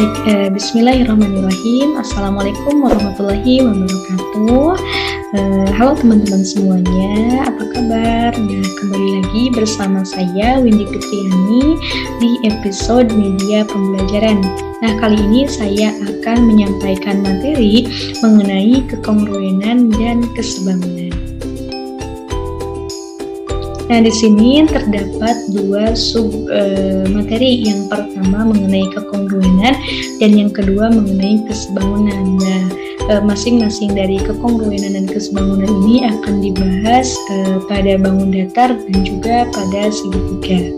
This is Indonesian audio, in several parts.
Baik, bismillahirrahmanirrahim. Assalamualaikum warahmatullahi wabarakatuh. Halo teman-teman semuanya, apa kabar? Nah, kembali lagi bersama saya Windy Fitriani di episode media pembelajaran. Nah, kali ini saya akan menyampaikan materi mengenai kekongruenan dan kesebangunan. Nah, di sini terdapat dua sub materi. Yang pertama mengenai kekongruenan dan yang kedua mengenai kesebangunan. Nah, masing-masing dari kekongruenan dan kesebangunan ini akan dibahas pada bangun datar dan juga pada segitiga.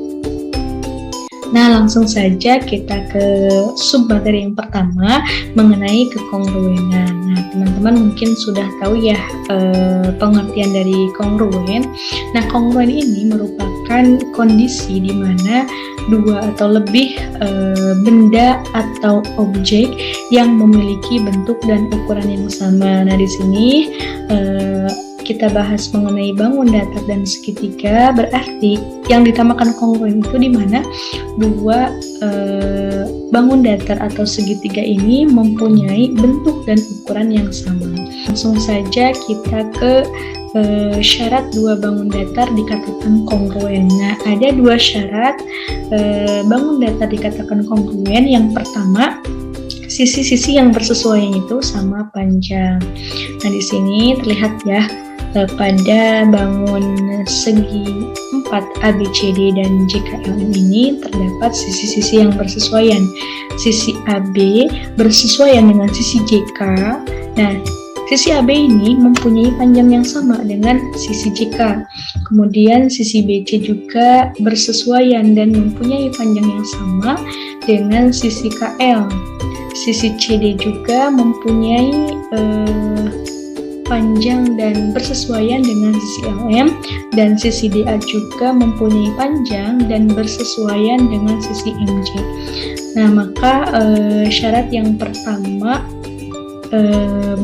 Nah, langsung saja kita ke sub materi yang pertama mengenai kekongruenan. Nah, teman-teman mungkin sudah tahu ya pengertian dari kongruen. Nah, kongruen ini merupakan kondisi di mana dua atau lebih benda atau objek yang memiliki bentuk dan ukuran yang sama. Nah, di sini kita bahas mengenai bangun datar dan segitiga, berarti yang ditamakan kongruen itu di mana dua bangun datar atau segitiga ini mempunyai bentuk dan ukuran yang sama. Langsung saja kita ke syarat dua bangun datar dikatakan kongruen. Nah, ada dua syarat bangun datar dikatakan kongruen. Yang pertama, sisi-sisi yang bersesuaian itu sama panjang. Nah, di sini terlihat ya pada bangun segi 4 ABCD dan JKLM ini terdapat sisi-sisi yang bersesuaian. Sisi AB bersesuaian dengan sisi JK. Nah, sisi AB ini mempunyai panjang yang sama dengan sisi JK. Kemudian sisi BC juga bersesuaian dan mempunyai panjang yang sama dengan sisi KL. Sisi CD juga mempunyai panjang dan bersesuaian dengan sisi LM, dan sisi DA juga mempunyai panjang dan bersesuaian dengan sisi MJ. Nah, maka syarat yang pertama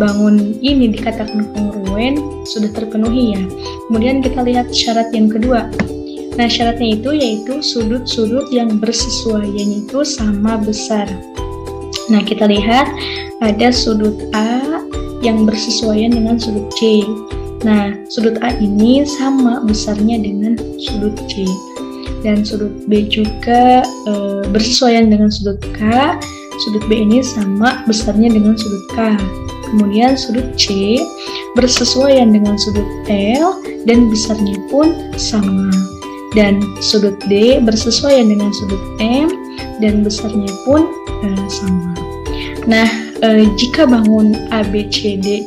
bangun ini dikatakan kongruen sudah terpenuhi ya. Kemudian kita lihat syarat yang kedua. Nah, syaratnya itu yaitu sudut-sudut yang bersesuaian itu sama besar. Nah, kita lihat ada sudut A yang bersesuaian dengan sudut C. Nah, sudut A ini sama besarnya dengan sudut C. Dan sudut B juga bersesuaian dengan sudut K. Sudut B ini sama besarnya dengan sudut K. Kemudian sudut C bersesuaian dengan sudut L dan besarnya pun sama. Dan sudut D bersesuaian dengan sudut M dan besarnya pun sama. Nah, jika bangun ABCD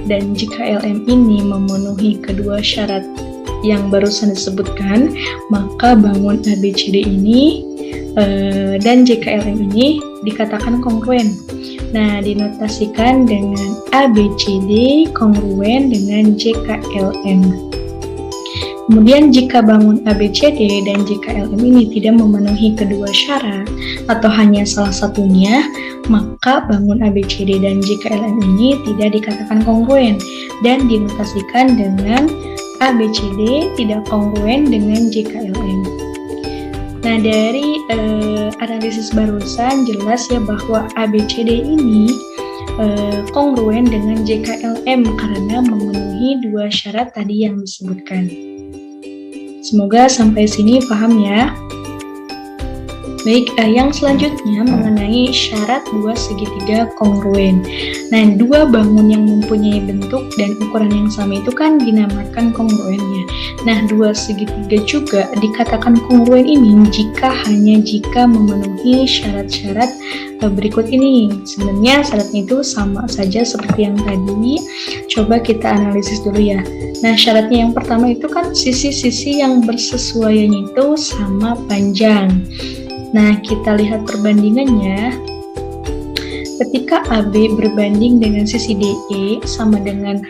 dan JKLM ini memenuhi kedua syarat yang barusan disebutkan, maka bangun ABCD ini dan JKLM ini dikatakan kongruen. Nah, dinotasikan dengan ABCD kongruen dengan JKLM. Kemudian jika bangun ABCD dan JKLM ini tidak memenuhi kedua syarat atau hanya salah satunya, maka bangun ABCD dan JKLM ini tidak dikatakan kongruen dan dinotasikan dengan ABCD tidak kongruen dengan JKLM. Nah, dari analisis barusan jelas ya bahwa ABCD ini kongruen dengan JKLM karena memenuhi dua syarat tadi yang disebutkan. Semoga sampai sini paham ya. Baik, yang selanjutnya mengenai syarat dua segitiga kongruen. Nah, dua bangun yang mempunyai bentuk dan ukuran yang sama itu kan dinamakan kongruennya. Nah, dua segitiga juga dikatakan kongruen ini jika memenuhi syarat-syarat berikut ini. Sebenarnya syaratnya itu sama saja seperti yang tadi. Coba kita analisis dulu ya. Nah, syaratnya yang pertama itu kan sisi-sisi yang bersesuaian itu sama panjang. Nah, kita lihat perbandingannya. Ketika AB berbanding dengan sisi DE sama dengan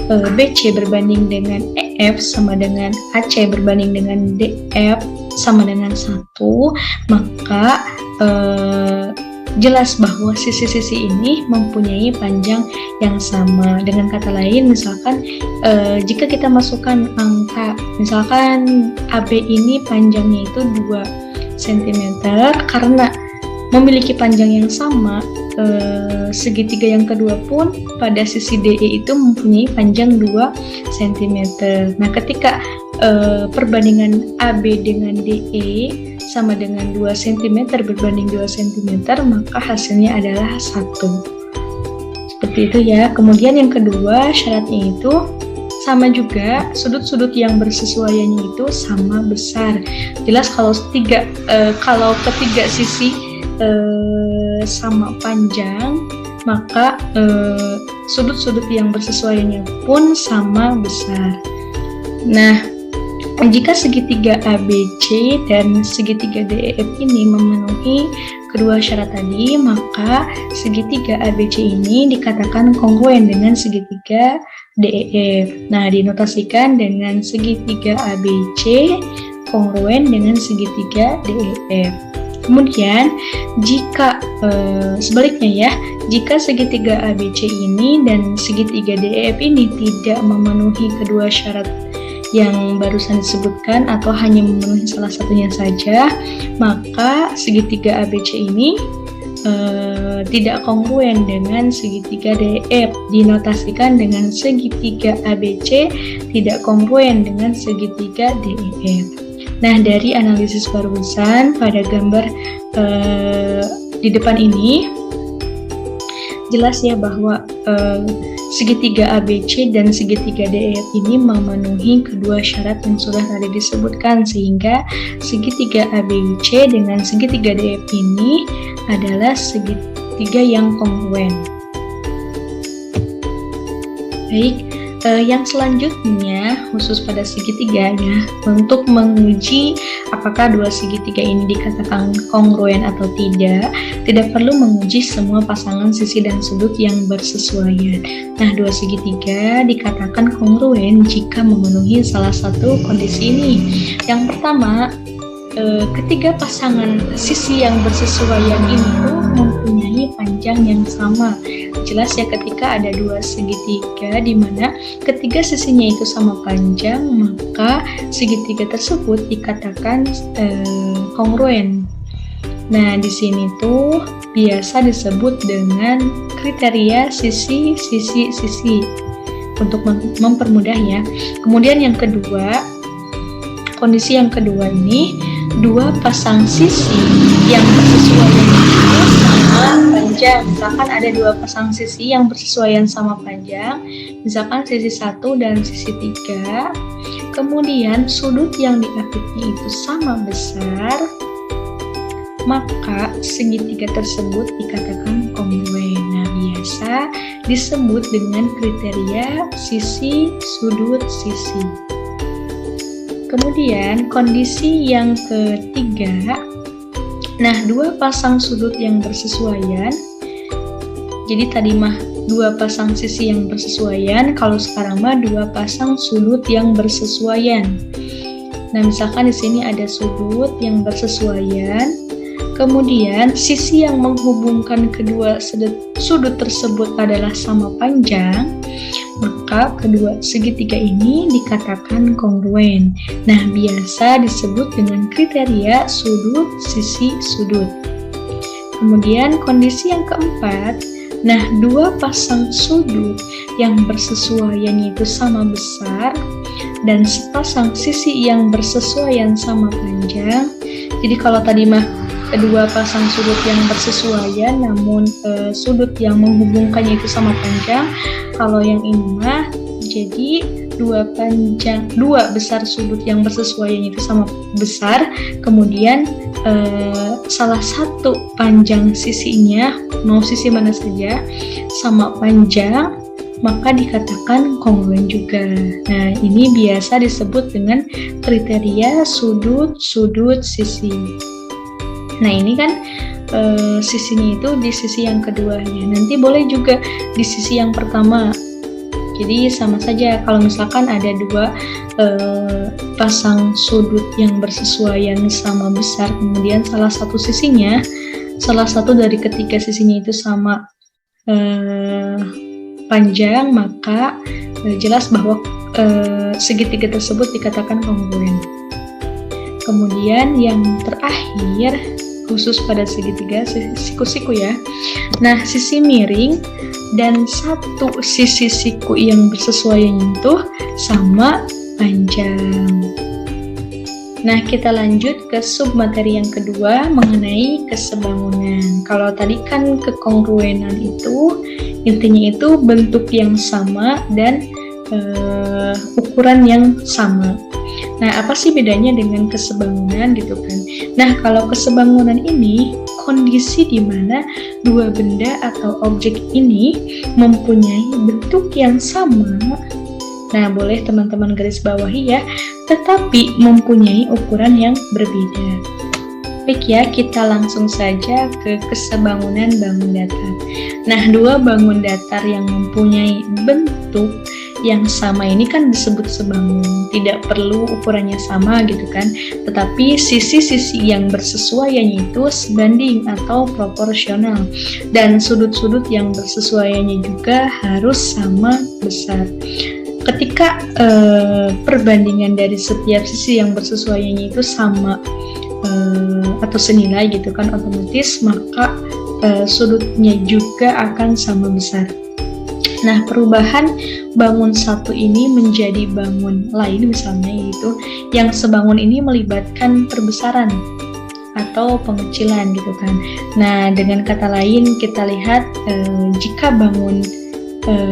BC berbanding dengan EF sama dengan AC berbanding dengan DF sama dengan 1, maka jelas bahwa sisi-sisi ini mempunyai panjang yang sama. Dengan kata lain, misalkan jika kita masukkan angka, misalkan AB ini panjangnya itu 2 cm, karena memiliki panjang yang sama, segitiga yang kedua pun pada sisi DE itu mempunyai panjang 2 cm. Nah, ketika perbandingan AB dengan DE sama dengan 2 cm berbanding 2 cm, maka hasilnya adalah 1. Seperti itu ya. Kemudian yang kedua, syaratnya itu sama juga, sudut-sudut yang bersesuaiannya itu sama besar. Jelas kalau ketiga sisi sama panjang, maka sudut-sudut yang bersesuaiannya pun sama besar. Nah, jika segitiga ABC dan segitiga DEF ini memenuhi kedua syarat tadi, maka segitiga ABC ini dikatakan kongruen dengan segitiga DEF. Nah, dinotasikan dengan segitiga ABC kongruen dengan segitiga DEF. Kemudian, jika sebaliknya ya, jika segitiga ABC ini dan segitiga DEF ini tidak memenuhi kedua syarat yang barusan disebutkan atau hanya memenuhi salah satunya saja, maka segitiga ABC ini tidak kongruen dengan segitiga DEF. Dinotasikan dengan segitiga ABC tidak kongruen dengan segitiga DEF. Nah, dari analisis barusan pada gambar di depan ini jelas ya bahwa segitiga ABC dan segitiga DEF ini memenuhi kedua syarat yang sudah tadi disebutkan, sehingga segitiga ABC dengan segitiga DEF ini adalah segitiga yang kongruen. Baik, yang selanjutnya khusus pada segitiga ya, untuk menguji apakah dua segitiga ini dikatakan kongruen atau tidak perlu menguji semua pasangan sisi dan sudut yang bersesuaian. Nah, dua segitiga dikatakan kongruen jika memenuhi salah satu kondisi ini. Yang pertama, ketiga pasangan sisi yang bersesuaian ini mempunyai panjang yang sama. Jelas ya, ketika ada dua segitiga di mana ketiga sisinya itu sama panjang, maka segitiga tersebut dikatakan kongruen. Nah, di sini tuh biasa disebut dengan kriteria sisi untuk mempermudah ya. Kemudian yang kedua, kondisi yang kedua ini, dua pasang sisi yang bersesuaian itu sama panjang. Misalkan ada dua pasang sisi yang bersesuaian sama panjang, misalkan sisi 1 dan sisi 3, kemudian sudut yang diapitnya itu sama besar, maka segitiga tersebut dikatakan kongruen. Nah, biasa disebut dengan kriteria sisi, sudut, sisi. Kemudian kondisi yang ketiga, nah dua pasang sudut yang bersesuaian. Jadi tadi mah dua pasang sisi yang bersesuaian, kalau sekarang mah dua pasang sudut yang bersesuaian. Nah, misalkan di sini ada sudut yang bersesuaian, kemudian sisi yang menghubungkan kedua sudut tersebut adalah sama panjang, maka kedua segitiga ini dikatakan kongruen. Nah, biasa disebut dengan kriteria sudut, sisi, sudut. Kemudian kondisi yang keempat, nah dua pasang sudut yang bersesuaian itu sama besar dan sepasang sisi yang bersesuaian sama panjang. Jadi kalau tadi mah kedua pasang sudut yang bersesuaian namun sudut yang menghubungkannya itu sama panjang, kalau yang ini mah jadi dua besar sudut yang bersesuaian itu sama besar, kemudian salah satu panjang sisinya, mau sisi mana saja, sama panjang, maka dikatakan kongruen juga. Nah, ini biasa disebut dengan kriteria sudut, sisi. Nah, ini kan sisinya itu di sisi yang kedua ya. Nanti boleh juga di sisi yang pertama. Jadi sama saja kalau misalkan ada dua pasang sudut yang bersesuaian sama besar, kemudian salah satu dari ketiga sisinya itu sama panjang, maka jelas bahwa segitiga tersebut dikatakan kongruen. Kemudian yang terakhir, khusus pada segitiga siku-siku ya. Nah, sisi miring dan satu sisi siku yang bersesuaian itu sama panjang. Nah, kita lanjut ke submateri yang kedua mengenai kesebangunan. Kalau tadi kan kekongruenan itu intinya itu bentuk yang sama dan ukuran yang sama. Nah, apa sih bedanya dengan kesebangunan gitu kan? Nah, kalau kesebangunan ini kondisi di mana dua benda atau objek ini mempunyai bentuk yang sama. Nah, boleh teman-teman garis bawahi ya, tetapi mempunyai ukuran yang berbeda. Baik ya, kita langsung saja ke kesebangunan bangun datar. Nah, dua bangun datar yang mempunyai bentuk yang sama ini kan disebut sebangun. Tidak perlu ukurannya sama gitu kan, tetapi sisi-sisi yang bersesuaiannya itu sebanding atau proporsional, dan sudut-sudut yang bersesuaiannya juga harus sama besar. Ketika perbandingan dari setiap sisi yang bersesuaiannya itu sama atau senilai gitu kan, otomatis maka sudutnya juga akan sama besar. Nah, perubahan bangun satu ini menjadi bangun lain misalnya, yaitu yang sebangun ini melibatkan perbesaran atau pengecilan gitu kan. Nah, dengan kata lain kita lihat jika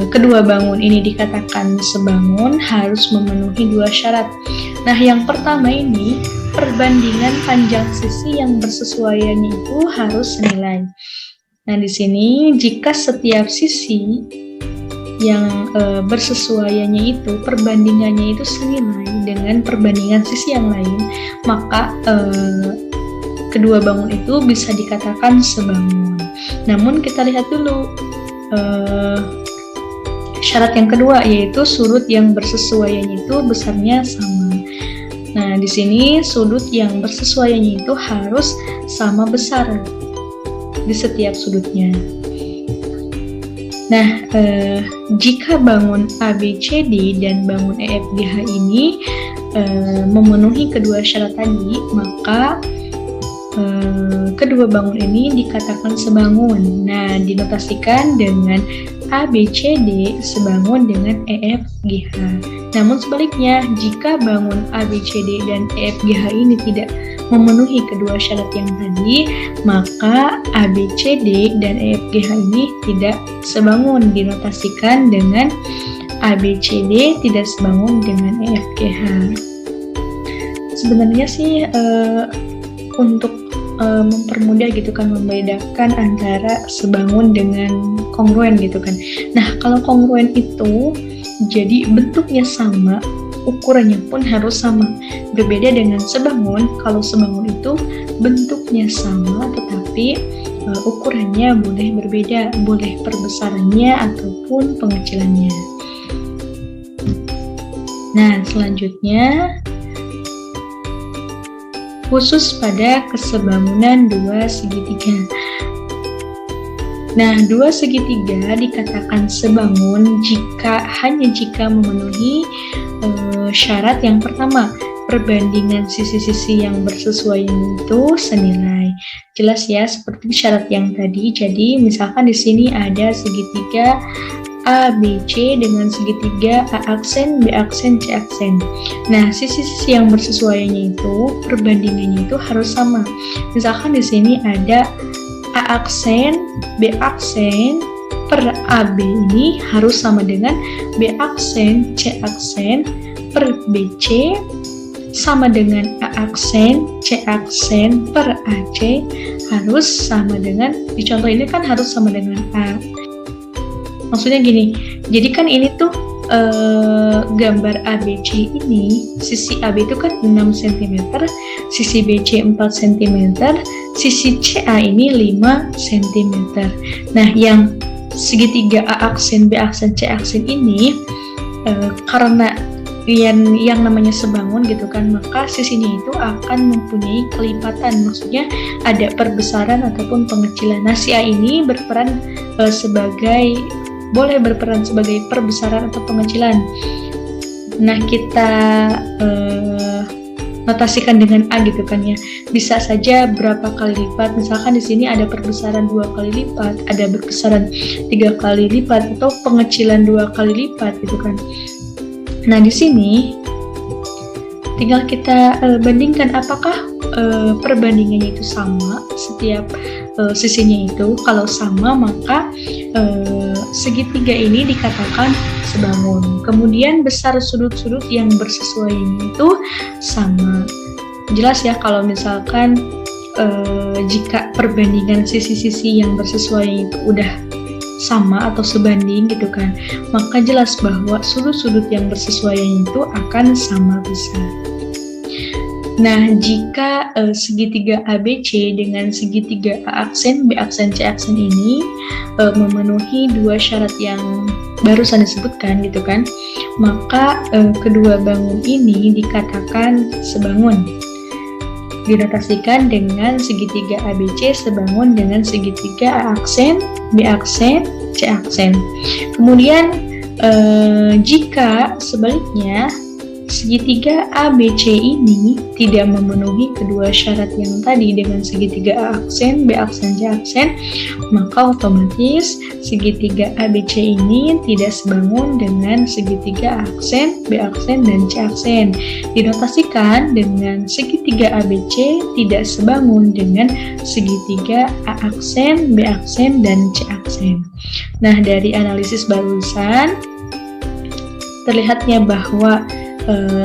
kedua bangun ini dikatakan sebangun harus memenuhi dua syarat. Nah, yang pertama ini perbandingan panjang sisi yang bersesuaiannya itu harus senilai. Nah, di sini jika setiap sisi yang bersesuaiannya itu perbandingannya itu senilai dengan perbandingan sisi yang lain, maka kedua bangun itu bisa dikatakan sebangun. Namun kita lihat dulu syarat yang kedua, yaitu sudut yang bersesuaiannya itu besarnya sama. Nah, di sini sudut yang bersesuaiannya itu harus sama besar di setiap sudutnya. Nah, jika bangun ABCD dan bangun EFGH ini memenuhi kedua syarat tadi, maka kedua bangun ini dikatakan sebangun. Nah, dinotasikan dengan ABCD sebangun dengan EFGH. Namun sebaliknya, jika bangun ABCD dan EFGH ini tidak memenuhi kedua syarat yang tadi, maka ABCD dan EFGH ini tidak sebangun, dinotasikan dengan ABCD tidak sebangun dengan EFGH. Sebenarnya sih untuk mempermudah gitu kan, membedakan antara sebangun dengan kongruen gitu kan. Nah, kalau kongruen itu jadi bentuknya sama, ukurannya pun harus sama. Berbeda dengan sebangun, kalau sebangun itu bentuknya sama tetapi ukurannya boleh berbeda, boleh perbesarannya ataupun pengecilannya. Nah, selanjutnya khusus pada kesebangunan dua segitiga. Nah, dua segitiga dikatakan sebangun hanya jika memenuhi syarat yang pertama, perbandingan sisi-sisi yang bersesuaian itu senilai. Jelas ya, seperti syarat yang tadi. Jadi, misalkan di sini ada segitiga ABC dengan segitiga A aksen, B aksen, C aksen. Nah, sisi-sisi yang bersesuaiannya itu perbandingannya itu harus sama. Misalkan di sini ada A aksen, B aksen per AB ini harus sama dengan B aksen, C aksen per BC sama dengan A aksen, C aksen per AC harus sama dengan, di contoh ini kan harus sama dengan A. Maksudnya gini, jadi kan ini tuh gambar ABC ini, sisi AB itu kan 6 cm, sisi BC 4 cm, sisi CA ini 5 cm. Nah, yang segitiga A aksen, B aksen, C aksen ini karena yang namanya sebangun gitu kan, maka sisinya itu akan mempunyai kelipatan, maksudnya ada perbesaran ataupun pengecilan. Nah, si A ini boleh berperan sebagai perbesaran atau pengecilan. Nah, kita notasikan dengan A gitu kan ya. Bisa saja berapa kali lipat. Misalkan di sini ada perbesaran 2 kali lipat, ada perbesaran 3 kali lipat, atau pengecilan 2 kali lipat gitu kan. Nah, di sini tinggal kita bandingkan apakah perbandingannya itu sama setiap sisinya itu. Kalau sama, maka segitiga ini dikatakan sebangun. Kemudian besar sudut-sudut yang bersesuaian itu sama. Jelas ya kalau misalkan jika perbandingan sisi-sisi yang bersesuaian itu udah sama atau sebanding gitu kan, maka jelas bahwa sudut-sudut yang bersesuaian itu akan sama besar. Nah, jika segitiga ABC dengan segitiga A aksen, B aksen, C aksen ini memenuhi dua syarat yang barusan disebutkan gitu kan, maka kedua bangun ini dikatakan sebangun. Dinotasikan dengan segitiga ABC sebangun dengan segitiga A aksen, B aksen, C aksen. Kemudian jika sebaliknya segitiga ABC ini tidak memenuhi kedua syarat yang tadi dengan segitiga A aksen, B aksen, C aksen, maka otomatis segitiga ABC ini tidak sebangun dengan segitiga A aksen, B aksen, dan C aksen. Dinotasikan dengan segitiga ABC tidak sebangun dengan segitiga A aksen, B aksen, dan C aksen. Nah, dari analisis barusan terlihatnya bahwa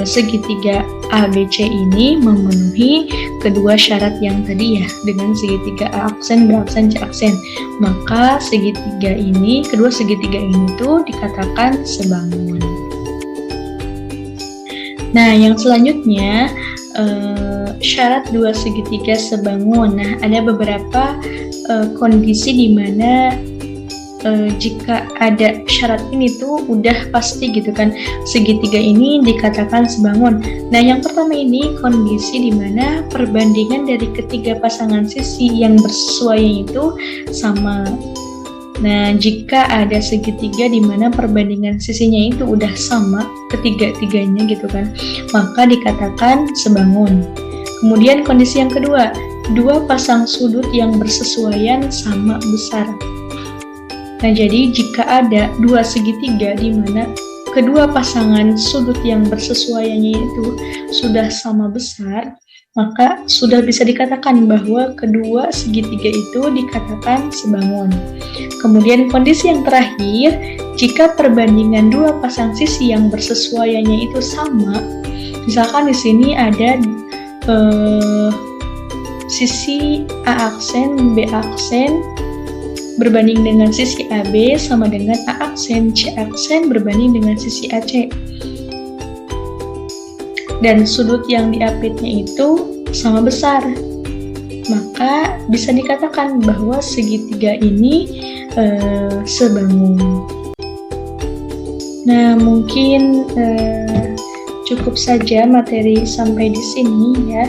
segitiga ABC ini memenuhi kedua syarat yang tadi ya, dengan segitiga A aksen, B aksen, C aksen. Maka segitiga ini, kedua segitiga ini tuh dikatakan sebangun. Nah, yang selanjutnya syarat dua segitiga sebangun. Nah, ada beberapa kondisi di mana jika ada syarat ini tuh udah pasti gitu kan, segitiga ini dikatakan sebangun. Nah, yang pertama ini kondisi di mana perbandingan dari ketiga pasangan sisi yang bersesuaian itu sama. Nah, jika ada segitiga di mana perbandingan sisinya itu udah sama ketiga-tiganya gitu kan, maka dikatakan sebangun. Kemudian kondisi yang kedua, dua pasang sudut yang bersesuaian sama besar. Nah, jadi jika ada dua segitiga di mana kedua pasangan sudut yang bersesuaiannya itu sudah sama besar, maka sudah bisa dikatakan bahwa kedua segitiga itu dikatakan sebangun. Kemudian kondisi yang terakhir, jika perbandingan dua pasang sisi yang bersesuaiannya itu sama, misalkan di sini ada sisi A aksen, B aksen berbanding dengan sisi AB sama dengan A aksen, C aksen berbanding dengan sisi AC. Dan sudut yang diapitnya itu sama besar. Maka bisa dikatakan bahwa segitiga ini sebangun. Nah, mungkin cukup saja materi sampai di sini ya.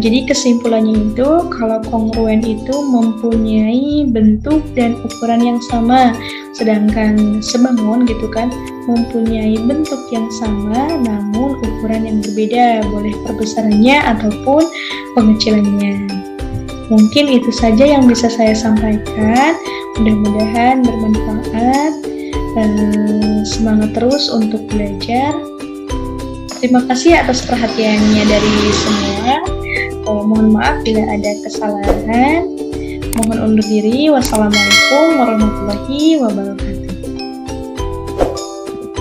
Jadi kesimpulannya itu kalau kongruen itu mempunyai bentuk dan ukuran yang sama, sedangkan sebangun gitu kan mempunyai bentuk yang sama namun ukuran yang berbeda, boleh perbesarannya ataupun pengecilannya. Mungkin itu saja yang bisa saya sampaikan, mudah-mudahan bermanfaat. Semangat terus untuk belajar. Terima kasih atas perhatiannya dari semua. Mohon maaf bila ada kesalahan. Mohon undur diri. Wassalamualaikum warahmatullahi wabarakatuh.